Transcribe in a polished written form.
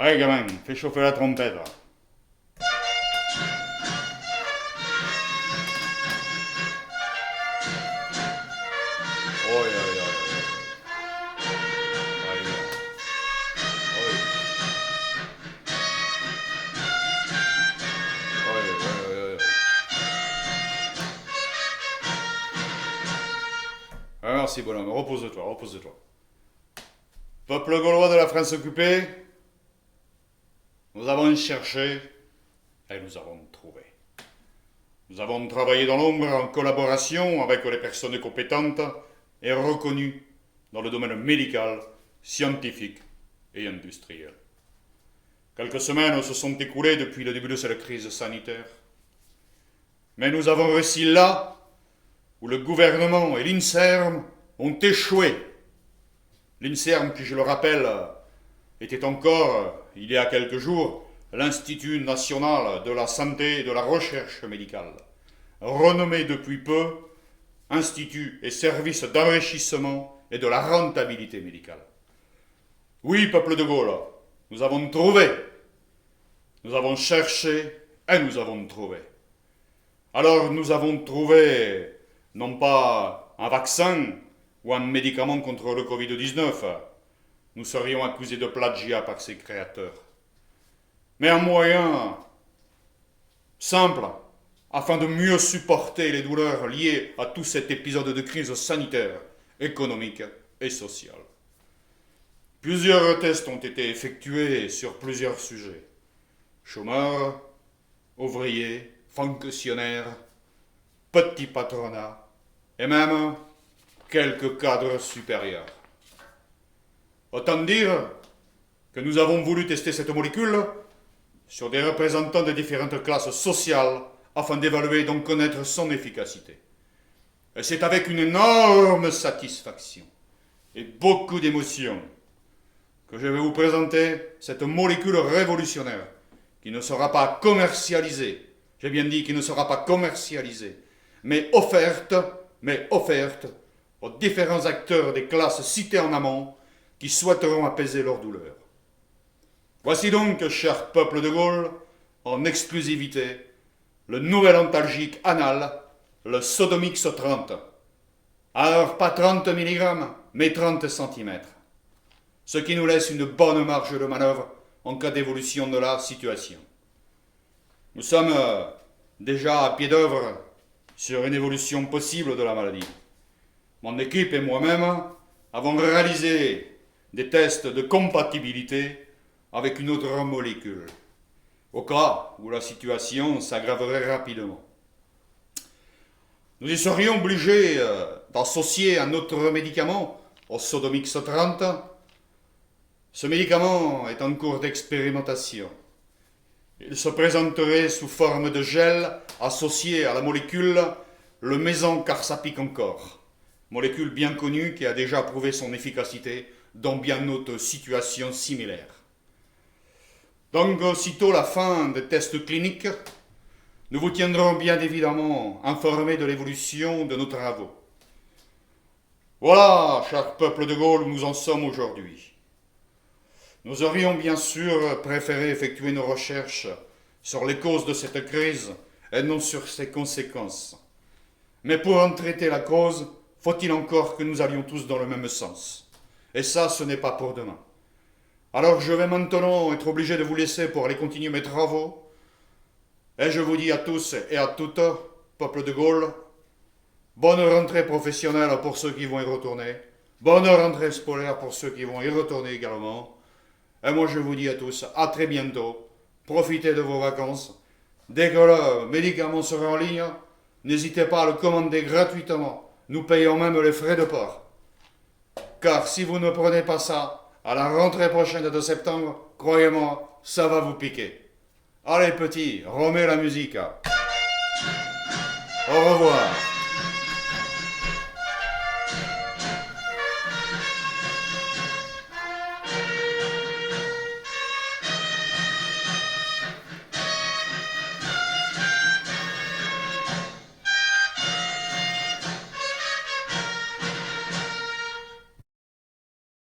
Allez, gamin, fais chauffer la trompette, là. Oi, oi, oi, oi. Allez, oi, oi, oi, oi. Ah, merci, bonhomme. Repose-toi, repose-toi. Peuple gaulois de la France occupée, nous avons cherché et nous avons trouvé. Nous avons travaillé dans l'ombre en collaboration avec les personnes compétentes et reconnues dans le domaine médical, scientifique et industriel. Quelques semaines se sont écoulées depuis le début de cette crise sanitaire. Mais nous avons réussi là où le gouvernement et l'INSERM ont échoué. L'INSERM, qui je le rappelle, était encore, il y a quelques jours, l'Institut national de la santé et de la recherche médicale, renommé depuis peu Institut et service d'enrichissement et de la rentabilité médicale. Oui, peuple de Gaulle, nous avons trouvé, nous avons cherché et nous avons trouvé. Alors nous avons trouvé non pas un vaccin ou un médicament contre le Covid-19, nous serions accusés de plagiat par ses créateurs, mais un moyen simple afin de mieux supporter les douleurs liées à tout cet épisode de crise sanitaire, économique et sociale. Plusieurs tests ont été effectués sur plusieurs sujets. Chômeurs, ouvriers, fonctionnaires, petits patronats et même quelques cadres supérieurs. Autant dire que nous avons voulu tester cette molécule sur des représentants de différentes classes sociales afin d'évaluer et d'en connaître son efficacité. Et c'est avec une énorme satisfaction et beaucoup d'émotion que je vais vous présenter cette molécule révolutionnaire qui ne sera pas commercialisée, j'ai bien dit qui ne sera pas commercialisée, mais offerte aux différents acteurs des classes citées en amont qui souhaiteront apaiser leur douleur. Voici donc, cher peuple de Gaulle, en exclusivité, le nouvel antalgique anal, le Sodomix 30. Alors pas 30 mg, mais 30 cm. Ce qui nous laisse une bonne marge de manœuvre en cas d'évolution de la situation. Nous sommes déjà à pied d'œuvre sur une évolution possible de la maladie. Mon équipe et moi-même avons réalisé des tests de compatibilité avec une autre molécule, au cas où la situation s'aggraverait rapidement. Nous y serions obligés d'associer un autre médicament au Sodomix 30. Ce médicament est en cours d'expérimentation. Il se présenterait sous forme de gel associé à la molécule le mésencarsapic-encore, molécule bien connue qui a déjà prouvé son efficacité dans bien d'autres situations similaires. Donc, aussitôt la fin des tests cliniques, nous vous tiendrons bien évidemment informés de l'évolution de nos travaux. Voilà, cher peuple de Gaulle, où nous en sommes aujourd'hui. Nous aurions bien sûr préféré effectuer nos recherches sur les causes de cette crise et non sur ses conséquences. Mais pour en traiter la cause, faut-il encore que nous allions tous dans le même sens. Et ça, ce n'est pas pour demain. Alors je vais maintenant être obligé de vous laisser pour aller continuer mes travaux. Et je vous dis à tous et à toutes, peuple de Gaulle, bonne rentrée professionnelle pour ceux qui vont y retourner, bonne rentrée scolaire pour ceux qui vont y retourner également. Et moi je vous dis à tous, à très bientôt, profitez de vos vacances. Dès que le médicament sera en ligne, n'hésitez pas à le commander gratuitement. Nous payons même les frais de port. Car si vous ne prenez pas ça, à la rentrée prochaine de septembre, croyez-moi, ça va vous piquer. Allez petit, remets la musique. Au revoir.